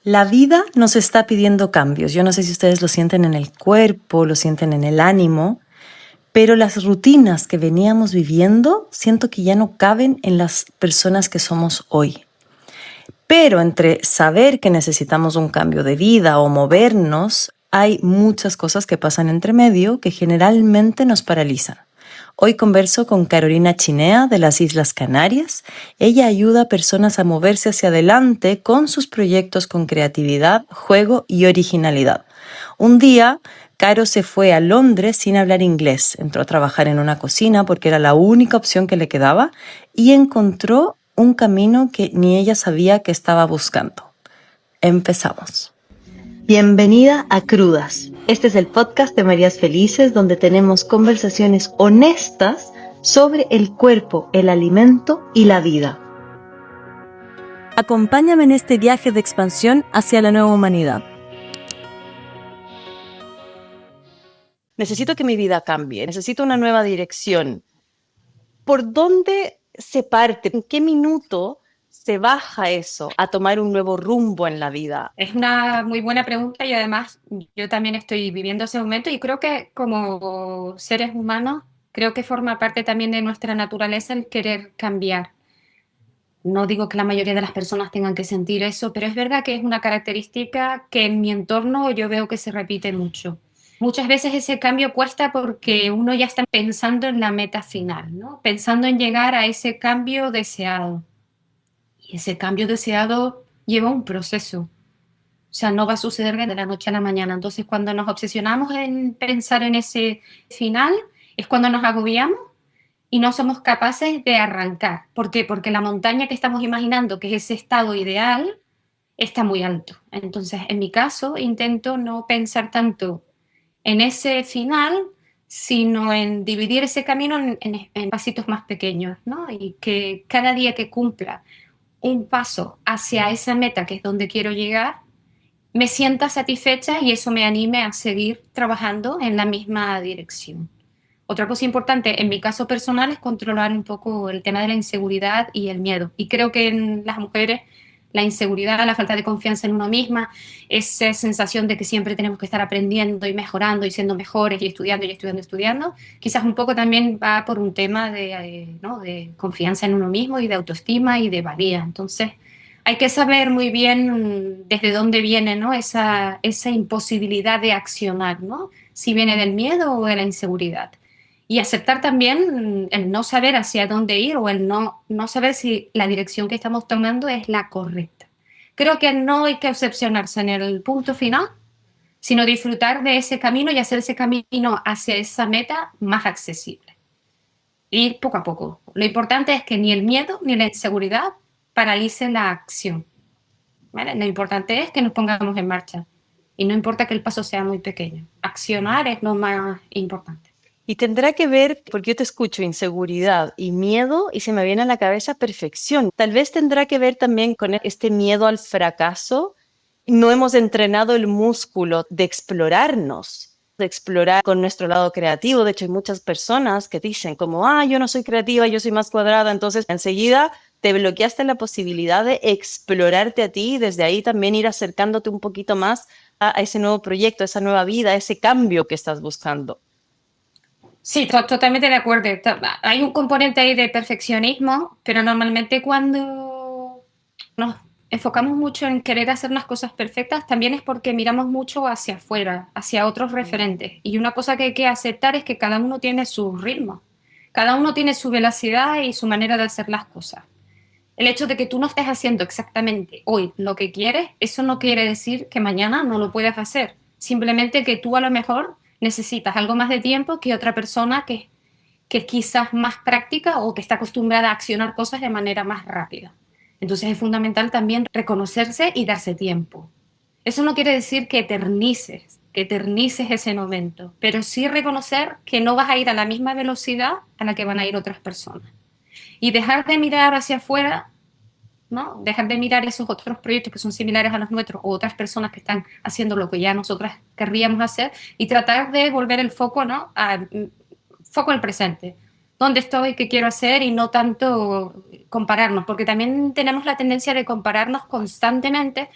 La vida nos está pidiendo cambios. Yo no sé si ustedes lo sienten en el cuerpo, lo sienten en el ánimo, pero las rutinas que veníamos viviendo siento que ya no caben en las personas que somos hoy. Pero entre saber que necesitamos un cambio de vida o movernos, hay muchas cosas que pasan entre medio que generalmente nos paralizan. Hoy converso con Carolina Chinea de las Islas Canarias. Ella ayuda a personas a moverse hacia adelante con sus proyectos con creatividad, juego y originalidad. Un día, Caro se fue a Londres sin hablar inglés. Entró a trabajar en una cocina porque era la única opción que le quedaba y encontró un camino que ni ella sabía que estaba buscando. Empezamos. Bienvenida a Crudas. Este es el podcast de Marías Felices donde tenemos conversaciones honestas sobre el cuerpo, el alimento y la vida. Acompáñame en este viaje de expansión hacia la nueva humanidad. Necesito que mi vida cambie, necesito una nueva dirección. ¿Por dónde se parte? ¿En qué minuto se baja eso a tomar un nuevo rumbo en la vida? Es una muy buena pregunta y además yo también estoy viviendo ese momento y creo que como seres humanos, creo que forma parte también de nuestra naturaleza el querer cambiar. No digo que la mayoría de las personas tengan que sentir eso, pero es verdad que es una característica que en mi entorno yo veo que se repite mucho. Muchas veces ese cambio cuesta porque uno ya está pensando en la meta final, ¿no? Pensando en llegar a ese cambio deseado. Y ese cambio deseado lleva un proceso. O sea, no va a suceder de la noche a la mañana. Entonces, cuando nos obsesionamos en pensar en ese final, es cuando nos agobiamos y no somos capaces de arrancar. ¿Por qué? Porque la montaña que estamos imaginando, que es ese estado ideal, está muy alto. Entonces, en mi caso, intento no pensar tanto en ese final, sino en dividir ese camino en pasitos más pequeños, ¿no? Y que cada día que cumpla un paso hacia esa meta, que es donde quiero llegar, me sienta satisfecha y eso me anime a seguir trabajando en la misma dirección. Otra cosa importante en mi caso personal es controlar un poco el tema de la inseguridad y el miedo. Y creo que en las mujeres la inseguridad, la falta de confianza en uno misma, esa sensación de que siempre tenemos que estar aprendiendo y mejorando y siendo mejores y estudiando y estudiando y estudiando, quizás un poco también va por un tema ¿no? de confianza en uno mismo y de autoestima y de valía. Entonces, hay que saber muy bien desde dónde viene, ¿no? esa imposibilidad de accionar, ¿no? Si viene del miedo o de la inseguridad. Y aceptar también el no saber hacia dónde ir o el no saber si la dirección que estamos tomando es la correcta. Creo que no hay que obsesionarse en el punto final, sino disfrutar de ese camino y hacer ese camino hacia esa meta más accesible. Ir poco a poco. Lo importante es que ni el miedo ni la inseguridad paralicen la acción. ¿Vale? Lo importante es que nos pongamos en marcha y no importa que el paso sea muy pequeño. Accionar es lo más importante. Y tendrá que ver, porque yo te escucho inseguridad y miedo y se me viene a la cabeza perfección. Tal vez tendrá que ver también con este miedo al fracaso. No hemos entrenado el músculo de explorarnos, de explorar con nuestro lado creativo. De hecho, hay muchas personas que dicen como, yo no soy creativa, yo soy más cuadrada. Entonces, enseguida te bloqueaste la posibilidad de explorarte a ti y desde ahí también ir acercándote un poquito más a ese nuevo proyecto, a esa nueva vida, a ese cambio que estás buscando. Sí, totalmente de acuerdo. Hay un componente ahí de perfeccionismo, pero normalmente cuando nos enfocamos mucho en querer hacer las cosas perfectas, también es porque miramos mucho hacia afuera, hacia otros referentes. Y una cosa que hay que aceptar es que cada uno tiene su ritmo, cada uno tiene su velocidad y su manera de hacer las cosas. El hecho de que tú no estés haciendo exactamente hoy lo que quieres, eso no quiere decir que mañana no lo puedas hacer. Simplemente que tú a lo mejor necesitas algo más de tiempo que otra persona que quizás más práctica o que está acostumbrada a accionar cosas de manera más rápida. Entonces es fundamental también reconocerse y darse tiempo. Eso no quiere decir que eternices ese momento, pero sí reconocer que no vas a ir a la misma velocidad a la que van a ir otras personas. Y dejar de mirar hacia afuera, ¿no? Dejar de mirar esos otros proyectos que son similares a los nuestros o otras personas que están haciendo lo que ya nosotras querríamos hacer y tratar de volver el foco, ¿no? Foco en el presente. ¿Dónde estoy? ¿Qué quiero hacer? Y no tanto compararnos, porque también tenemos la tendencia de compararnos constantemente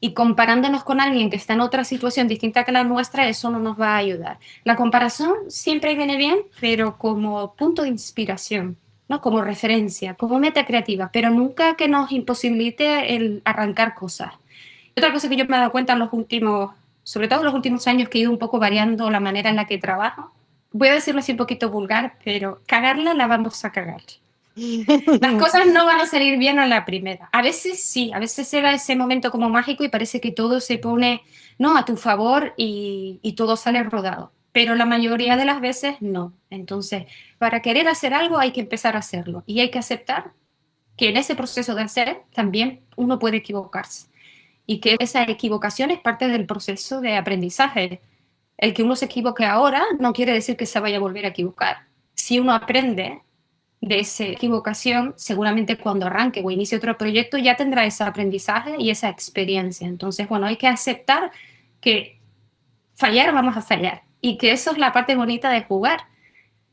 Y comparándonos con alguien que está en otra situación distinta que la nuestra, eso no nos va a ayudar. La comparación siempre viene bien, pero como punto de inspiración, ¿no? Como referencia, como meta creativa, pero nunca que nos imposibilite el arrancar cosas. Otra cosa que yo me he dado cuenta en los últimos, sobre todo en los últimos años, que he ido un poco variando la manera en la que trabajo, voy a decirlo así un poquito vulgar, pero cagarla la vamos a cagar. Las cosas no van a salir bien a la primera. A veces sí, a veces se da ese momento como mágico y parece que todo se pone, no, a tu favor y todo sale rodado. Pero la mayoría de las veces no. Entonces, para querer hacer algo hay que empezar a hacerlo y hay que aceptar que en ese proceso de hacer también uno puede equivocarse y que esa equivocación es parte del proceso de aprendizaje. El que uno se equivoque ahora no quiere decir que se vaya a volver a equivocar. Si uno aprende de esa equivocación, seguramente cuando arranque o inicie otro proyecto ya tendrá ese aprendizaje y esa experiencia. Entonces, bueno, hay que aceptar que fallar vamos a fallar y que eso es la parte bonita de jugar,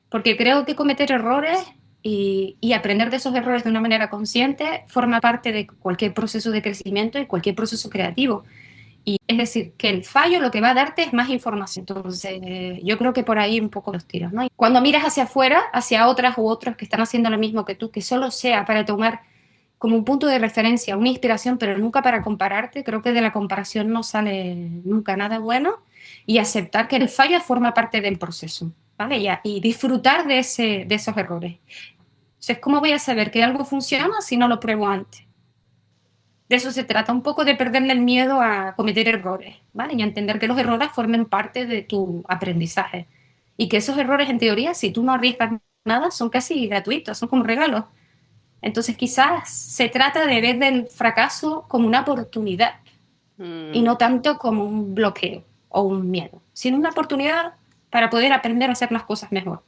porque creo que cometer errores y aprender de esos errores de una manera consciente forma parte de cualquier proceso de crecimiento y cualquier proceso creativo. Y es decir, que el fallo lo que va a darte es más información. Entonces, yo creo que por ahí un poco los tiros, ¿no? Y cuando miras hacia afuera, hacia otras u otros que están haciendo lo mismo que tú, que solo sea para tomar como un punto de referencia, una inspiración, pero nunca para compararte, creo que de la comparación no sale nunca nada bueno y aceptar que el fallo forma parte del proceso, ¿vale? Y disfrutar de esos errores. Entonces, ¿cómo voy a saber que algo funciona si no lo pruebo antes? De eso se trata, un poco de perderle el miedo a cometer errores, ¿vale? Y a entender que los errores formen parte de tu aprendizaje. Y que esos errores, en teoría, si tú no arriesgas nada, son casi gratuitos, son como regalos. Entonces, quizás se trata de ver el fracaso como una oportunidad y no tanto como un bloqueo o un miedo, sino una oportunidad para poder aprender a hacer las cosas mejor.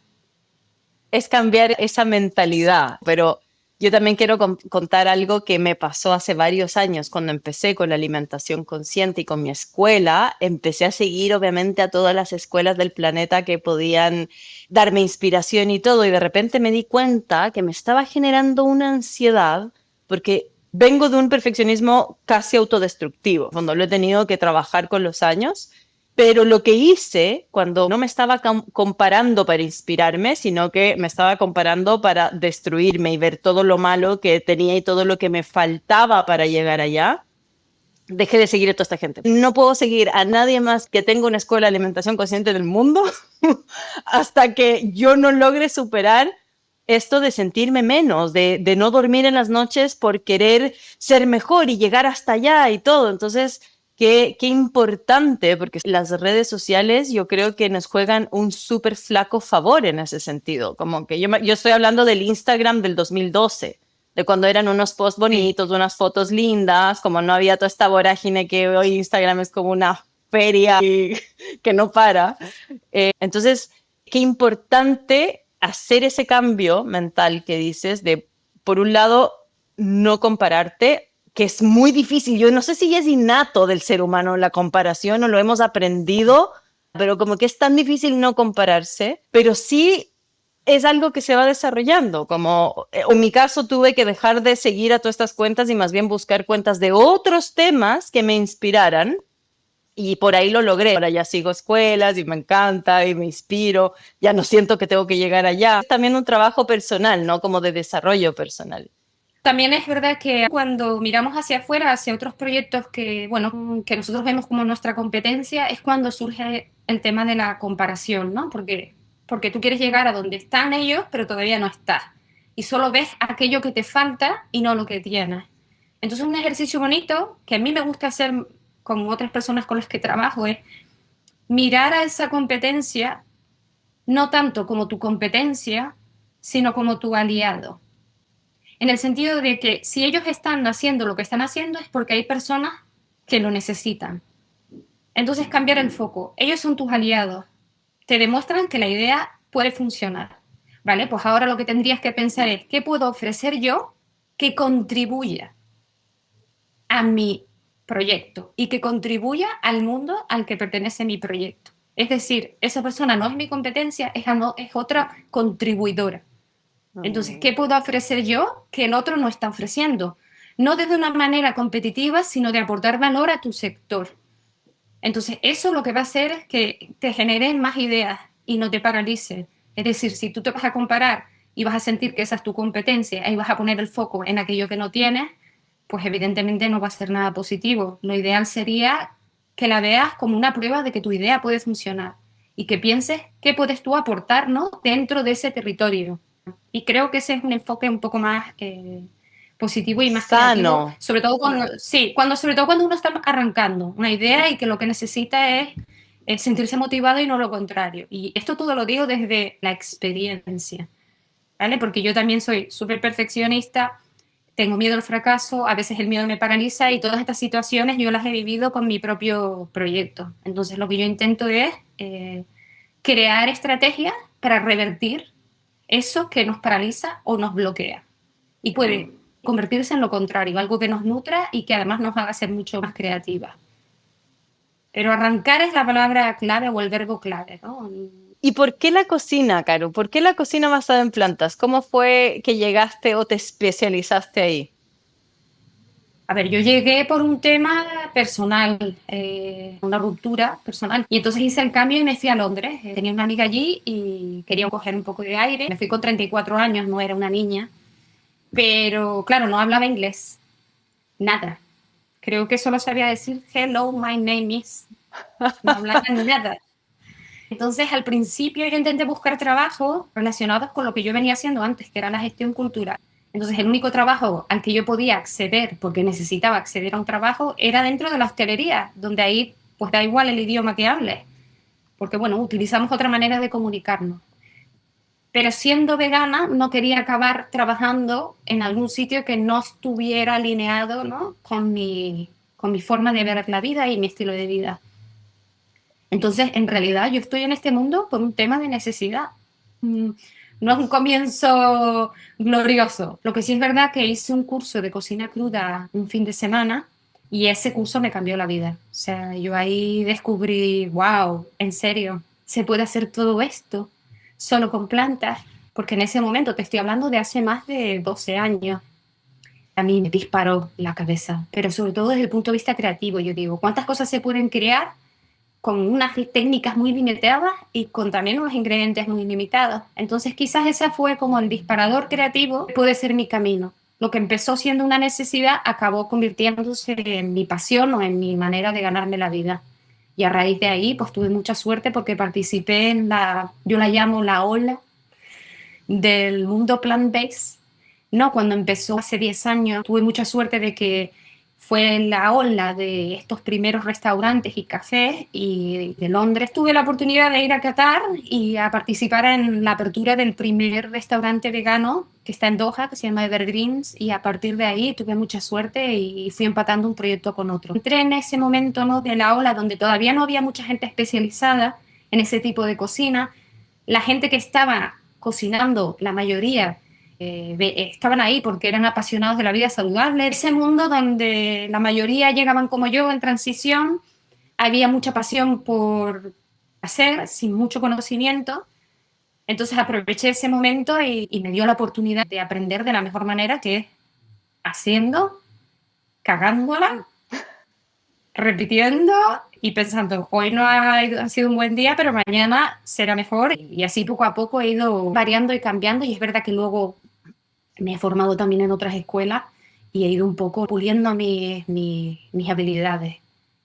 Es cambiar esa mentalidad, pero yo también quiero contar algo que me pasó hace varios años cuando empecé con la alimentación consciente y con mi escuela. Empecé a seguir obviamente a todas las escuelas del planeta que podían darme inspiración y todo, y de repente me di cuenta que me estaba generando una ansiedad porque vengo de un perfeccionismo casi autodestructivo, cuando lo he tenido que trabajar con los años. Pero lo que hice cuando no me estaba comparando para inspirarme, sino que me estaba comparando para destruirme y ver todo lo malo que tenía y todo lo que me faltaba para llegar allá, dejé de seguir a toda esta gente. No puedo seguir a nadie más que tenga una escuela de alimentación consciente del mundo hasta que yo no logre superar esto de sentirme menos, de no dormir en las noches por querer ser mejor y llegar hasta allá y todo. Entonces, qué importante, porque las redes sociales yo creo que nos juegan un súper flaco favor en ese sentido. Como que yo estoy hablando del Instagram del 2012, de cuando eran unos posts bonitos, unas fotos lindas, como no había toda esta vorágine que hoy Instagram es como una feria que no para. Entonces, qué importante hacer ese cambio mental que dices de, por un lado, no compararte, que es muy difícil. Yo no sé si es innato del ser humano la comparación o lo hemos aprendido, pero como que es tan difícil no compararse, pero sí es algo que se va desarrollando, como en mi caso tuve que dejar de seguir a todas estas cuentas y más bien buscar cuentas de otros temas que me inspiraran y por ahí lo logré. Ahora ya sigo escuelas y me encanta y me inspiro, ya no siento que tengo que llegar allá. Es también un trabajo personal, ¿no? Como de desarrollo personal. También es verdad que cuando miramos hacia afuera, hacia otros proyectos que, bueno, que nosotros vemos como nuestra competencia, es cuando surge el tema de la comparación, ¿no? Porque tú quieres llegar a donde están ellos, pero todavía no estás. Y solo ves aquello que te falta y no lo que tienes. Entonces, un ejercicio bonito que a mí me gusta hacer con otras personas con las que trabajo es mirar a esa competencia no tanto como tu competencia, sino como tu aliado. En el sentido de que si ellos están haciendo lo que están haciendo es porque hay personas que lo necesitan. Entonces cambiar el foco. Ellos son tus aliados. Te demuestran que la idea puede funcionar. ¿Vale? Pues ahora lo que tendrías que pensar es, ¿qué puedo ofrecer yo que contribuya a mi proyecto y que contribuya al mundo al que pertenece mi proyecto? Es decir, esa persona no es mi competencia, es otra contribuidora. Entonces, ¿qué puedo ofrecer yo que el otro no está ofreciendo? no desde una manera competitiva, sino de aportar valor a tu sector. Entonces, eso lo que va a hacer es que te genere más ideas y no te paralice. Es decir, si tú te vas a comparar y vas a sentir que esa es tu competencia y vas a poner el foco en aquello que no tienes, pues evidentemente no va a ser nada positivo. Lo ideal sería que la veas como una prueba de que tu idea puede funcionar y que pienses qué puedes tú aportar, ¿no?, dentro de ese territorio. Y creo que ese es un enfoque un poco más positivo y más creativo, Sano. sobre todo sobre todo cuando uno está arrancando una idea y que lo que necesita es sentirse motivado y no lo contrario. Y esto todo lo digo desde la experiencia, ¿vale? Porque yo también soy súper perfeccionista, tengo miedo al fracaso, a veces el miedo me paraliza y todas estas situaciones yo las he vivido con mi propio proyecto. Entonces lo que yo intento es crear estrategias para revertir eso que nos paraliza o nos bloquea. Y puede convertirse en lo contrario, algo que nos nutra y que además nos haga ser mucho más creativas. Pero arrancar es la palabra clave o el verbo clave, ¿no? ¿Y por qué la cocina, Caro? ¿Por qué la cocina basada en plantas? ¿Cómo fue que llegaste o te especializaste ahí? A ver, yo llegué por un tema personal, una ruptura personal, y entonces hice el cambio y me fui a Londres. Tenía una amiga allí y quería coger un poco de aire. Me fui con 34 años, no era una niña, pero claro, no hablaba inglés, nada. Creo que solo sabía decir hello, my name is. No hablaba nada. Entonces, al principio yo intenté buscar trabajo relacionados con lo que yo venía haciendo antes, que era la gestión cultural. Entonces, el único trabajo al que yo podía acceder, porque necesitaba acceder a un trabajo, era dentro de la hostelería, donde ahí pues da igual el idioma que hables, porque bueno, utilizamos otra manera de comunicarnos. Pero siendo vegana no quería acabar trabajando en algún sitio que no estuviera alineado, ¿no?, con mi forma de ver la vida y mi estilo de vida. Entonces, en realidad, yo estoy en este mundo por un tema de necesidad. No es un comienzo glorioso. Lo que sí es verdad que hice un curso de cocina cruda un fin de semana y ese curso me cambió la vida. O sea, yo ahí descubrí, wow, en serio, se puede hacer todo esto solo con plantas, porque en ese momento, te estoy hablando de hace más de 12 años, a mí me disparó la cabeza, pero sobre todo desde el punto de vista creativo. Yo digo, ¿cuántas cosas se pueden crear con unas técnicas muy limitadas y con también unos ingredientes muy limitados? Entonces quizás ese fue como el disparador creativo, puede ser mi camino. Lo que empezó siendo una necesidad acabó convirtiéndose en mi pasión o en mi manera de ganarme la vida. Y a raíz de ahí, pues tuve mucha suerte porque participé en yo la llamo la ola del mundo plant-based, ¿no? Cuando empezó hace 10 años, tuve mucha suerte de que fue la ola de estos primeros restaurantes y cafés, y de Londres tuve la oportunidad de ir a Qatar y a participar en la apertura del primer restaurante vegano que está en Doha, que se llama Evergreens, y a partir de ahí tuve mucha suerte y fui empatando un proyecto con otro. Entré en ese momento, ¿no?, de la ola donde todavía no había mucha gente especializada en ese tipo de cocina. La gente que estaba cocinando, la mayoría estaban ahí porque eran apasionados de la vida saludable. Ese mundo donde la mayoría llegaban como yo en transición, había mucha pasión por hacer sin mucho conocimiento. Entonces aproveché ese momento y me dio la oportunidad de aprender de la mejor manera, que es haciendo, cagándola, repitiendo y pensando, hoy no ha sido un buen día, pero mañana será mejor. Y así poco a poco he ido variando y cambiando, y es verdad que luego me he formado también en otras escuelas y he ido un poco puliendo mis habilidades.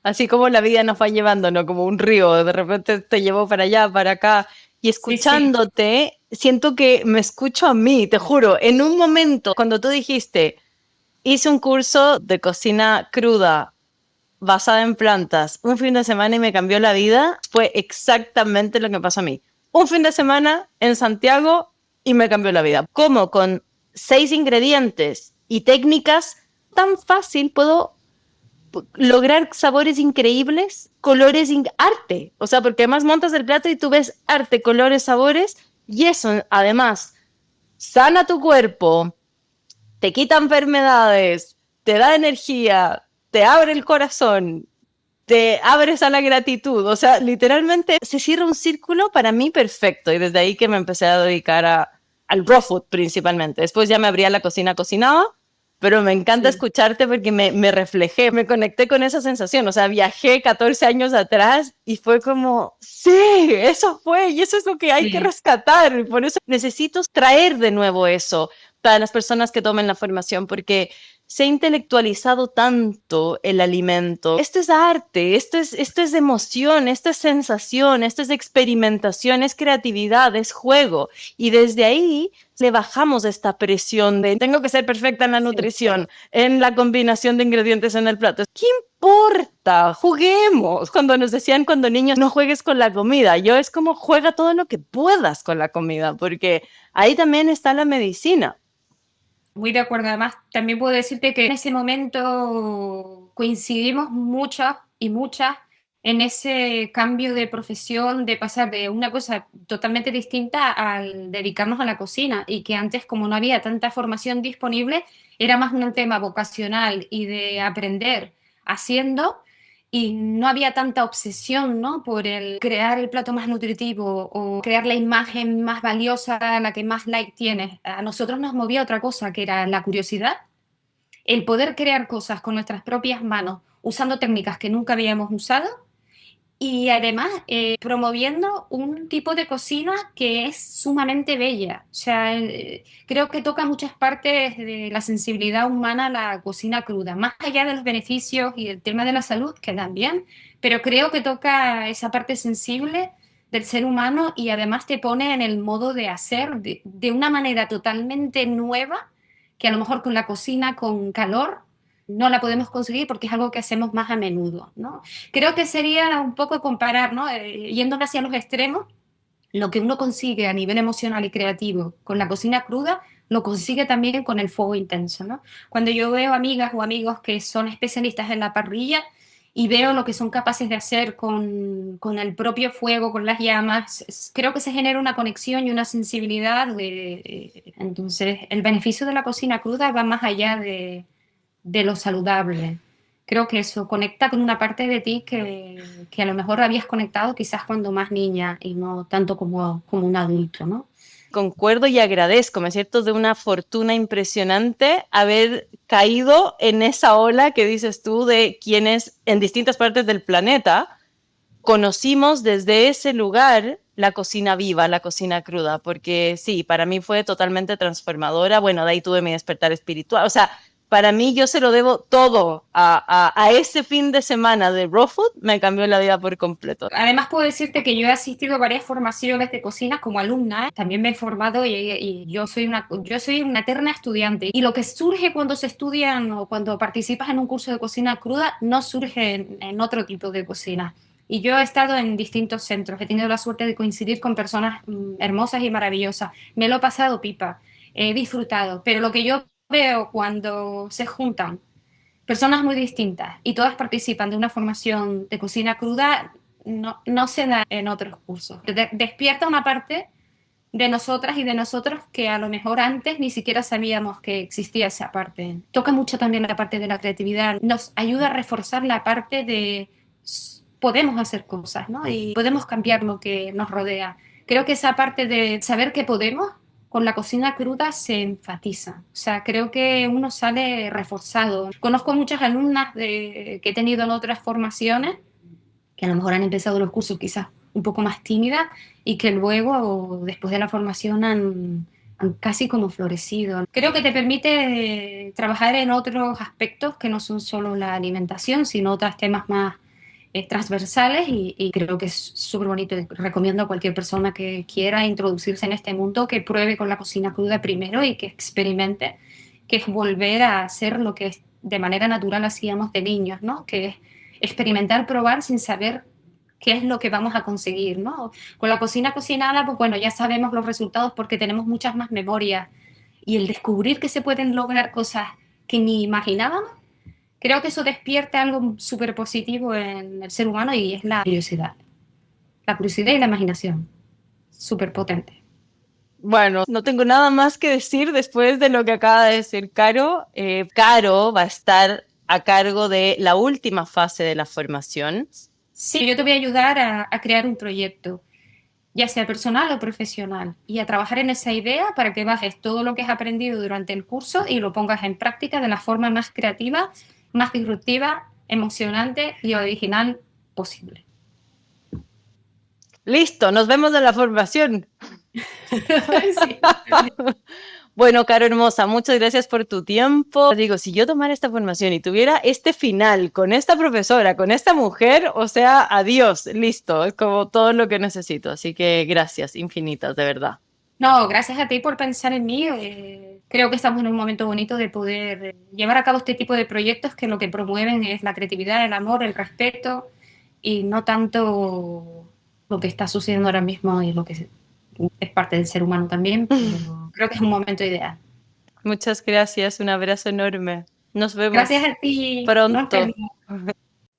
Así como la vida nos va llevando, ¿no? Como un río, de repente te llevó para allá, para acá. Y Sí, sí. escuchándote, siento que me escucho a mí, te juro. En un momento, cuando tú dijiste, hice un curso de cocina cruda basada en plantas un fin de semana y me cambió la vida, fue exactamente lo que pasó a mí. Un fin de semana en Santiago y me cambió la vida. ¿Cómo con 6 ingredientes y técnicas tan fácil puedo lograr sabores increíbles, colores, arte? O sea, porque además montas el plato y tú ves arte, colores, sabores, y eso además sana tu cuerpo, te quita enfermedades, te da energía, te abre el corazón, te abres a la gratitud. O sea, literalmente se cierra un círculo para mí perfecto, y desde ahí que me empecé a dedicar al raw food principalmente. Después ya me abría la cocina, cocinaba, pero me encanta Sí, escucharte porque me reflejé, me conecté con esa sensación, o sea, viajé 14 años atrás y fue como, sí, eso fue y eso es lo que hay que sí. rescatar, por eso necesito traer de nuevo eso para las personas que tomen la formación, porque se ha intelectualizado tanto el alimento. Esto es arte, esto es emoción, esto es sensación, esto es experimentación, es creatividad, es juego. Y desde ahí le bajamos esta presión de tengo que ser perfecta en la Sí. nutrición, en la combinación de ingredientes en el plato. ¿Qué importa? Juguemos. Cuando nos decían cuando niños no juegues con la comida, yo es como juega todo lo que puedas con la comida, porque ahí también está la medicina. Muy de acuerdo. Además, también puedo decirte que en ese momento coincidimos muchas y muchas en ese cambio de profesión, de pasar de una cosa totalmente distinta al dedicarnos a la cocina y que antes, como no había tanta formación disponible, era más un tema vocacional y de aprender haciendo y no había tanta obsesión, ¿no?, por el crear el plato más nutritivo o crear la imagen más valiosa, la que más like tiene. A nosotros nos movía otra cosa, que era la curiosidad, el poder crear cosas con nuestras propias manos, usando técnicas que nunca habíamos usado y además promoviendo un tipo de cocina que es sumamente bella. O sea, creo que toca muchas partes de la sensibilidad humana la cocina cruda, más allá de los beneficios y el tema de la salud, que también, pero creo que toca esa parte sensible del ser humano y además te pone en el modo de hacer de una manera totalmente nueva, que a lo mejor con la cocina con calor no la podemos conseguir porque es algo que hacemos más a menudo, ¿no? Creo que sería un poco comparar, ¿no? Yendo hacia los extremos, lo que uno consigue a nivel emocional y creativo con la cocina cruda, lo consigue también con el fuego intenso, ¿no? Cuando yo veo amigas o amigos que son especialistas en la parrilla y veo lo que son capaces de hacer con el propio fuego, con las llamas, creo que se genera una conexión y una sensibilidad. Entonces, el beneficio de la cocina cruda va más allá de lo saludable. Creo que eso conecta con una parte de ti que a lo mejor habías conectado quizás cuando más niña y no tanto como un adulto, ¿no? Concuerdo y agradezco, me siento de una fortuna impresionante haber caído en esa ola que dices tú de quienes en distintas partes del planeta conocimos desde ese lugar la cocina viva, la cocina cruda, porque sí, para mí fue totalmente transformadora. Bueno, de ahí tuve mi despertar espiritual. O sea, para mí yo se lo debo todo a ese fin de semana de Raw Food, me cambió la vida por completo. Además puedo decirte que yo he asistido a varias formaciones de cocina como alumna, también me he formado y yo soy una eterna estudiante. Y lo que surge cuando se estudian o cuando participas en un curso de cocina cruda no surge en otro tipo de cocina. Y yo he estado en distintos centros, he tenido la suerte de coincidir con personas hermosas y maravillosas. Me lo he pasado pipa, he disfrutado, pero lo que yo veo cuando se juntan personas muy distintas y todas participan de una formación de cocina cruda, no se da en otros cursos. Despierta una parte de nosotras y de nosotros que a lo mejor antes ni siquiera sabíamos que existía esa parte. Toca mucho también la parte de la creatividad, nos ayuda a reforzar la parte de podemos hacer cosas, ¿no? Y podemos cambiar lo que nos rodea. Creo que esa parte de saber que podemos con la cocina cruda se enfatiza. O sea, creo que uno sale reforzado. Conozco muchas alumnas que he tenido en otras formaciones que a lo mejor han empezado los cursos quizás un poco más tímidas y que luego, después de la formación, han casi como florecido. Creo que te permite trabajar en otros aspectos que no son solo la alimentación, sino otros temas más transversales y creo que es súper bonito. Recomiendo a cualquier persona que quiera introducirse en este mundo que pruebe con la cocina cruda primero y que experimente, que es volver a hacer lo que de manera natural hacíamos de niños, ¿no? Que es experimentar, probar sin saber qué es lo que vamos a conseguir, ¿no? Con la cocina cocinada, pues bueno, ya sabemos los resultados porque tenemos muchas más memorias y el descubrir que se pueden lograr cosas que ni imaginábamos, creo que eso despierta algo súper positivo en el ser humano y es la curiosidad y la imaginación, súper potente. Bueno, no tengo nada más que decir después de lo que acaba de decir Caro. Caro va a estar a cargo de la última fase de la formación. Sí, yo te voy a ayudar a crear un proyecto. ya sea personal o profesional, y a trabajar en esa idea para que bajes todo lo que has aprendido durante el curso y lo pongas en práctica de la forma más creativa, más disruptiva, emocionante y original posible. Listo, nos vemos en la formación. Sí. Bueno, Caro hermosa, muchas gracias por tu tiempo. Digo, si yo tomara esta formación y tuviera este final con esta profesora, con esta mujer, o sea, adiós, listo, es como todo lo que necesito. Así que gracias infinitas, de verdad. No, gracias a ti por pensar en mí. Creo que estamos en un momento bonito de poder llevar a cabo este tipo de proyectos que lo que promueven es la creatividad, el amor, el respeto y no tanto lo que está sucediendo ahora mismo y lo que es parte del ser humano también. Pero creo que es un momento ideal. Muchas gracias, un abrazo enorme. Nos vemos Gracias a ti. pronto.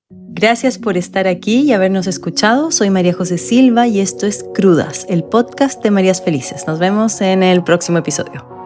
Gracias por estar aquí y habernos escuchado. Soy María José Silva y esto es Crudas, el podcast de Marías Felices. Nos vemos en el próximo episodio.